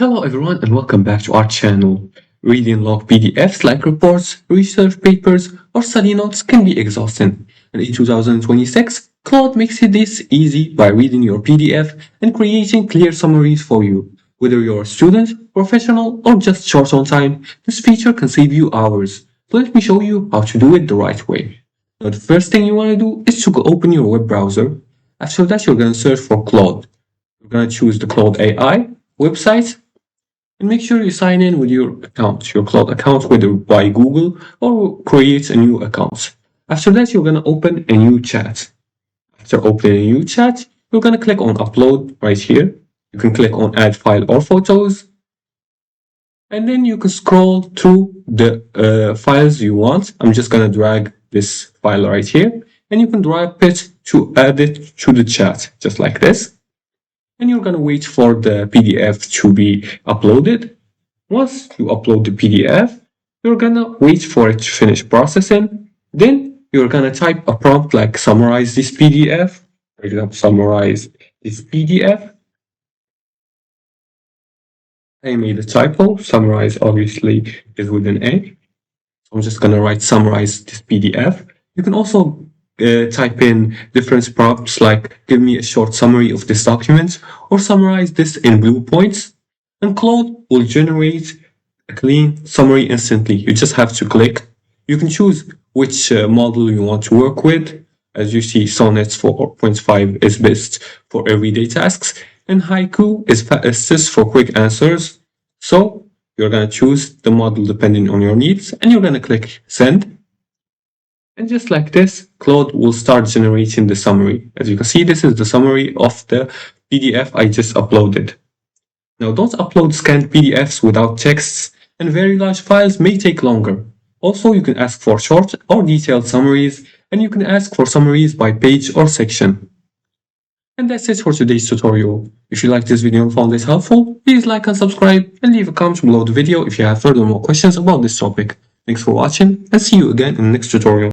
Hello everyone and welcome back to our channel. Reading long PDFs like reports, research papers, or study notes can be exhausting. And in 2026, Claude makes it this easy by reading your PDF and creating clear summaries for you. Whether you're a student, professional, or just short on time, this feature can save you hours. So let me show you how to do it the right way. Now the first thing you want to do is to open your web browser. After that, you're going to search for Claude. You're going to choose the Claude AI website. And make sure you sign in with your account, your Claude account, whether by Google or create a new account. After that, you're going to open a new chat. After opening a new chat, you're going to click on upload right here. You can click on add file or photos. And then you can scroll through the files you want. I'm just going to drag this file right here. And you can drag it to add it to the chat, just like this. And you're going to wait for the PDF to be uploaded. Once you upload the PDF, you're going to wait for it to finish processing. Then you're going to type a prompt like summarize this PDF. For example, summarize this PDF. I made a typo. Summarize obviously is with an A. So I'm just going to write summarize this PDF. You can also type in different prompts like give me a short summary of this document or summarize this in blue points, and Claude will generate a clean summary instantly. You just have to click. You can choose which model you want to work with. As you see, Sonnet 4.5 is best for everyday tasks, and Haiku is fastest for quick answers. So you're going to choose the model depending on your needs, and you're going to click send. And just like this, Claude will start generating the summary. As you can see, this is the summary of the PDF I just uploaded. Now, don't upload scanned PDFs without texts, and very large files may take longer. Also, you can ask for short or detailed summaries, and you can ask for summaries by page or section. And that's it for today's tutorial. If you liked this video and found this helpful, please like and subscribe, and leave a comment below the video if you have further more questions about this topic. Thanks for watching, and see you again in the next tutorial.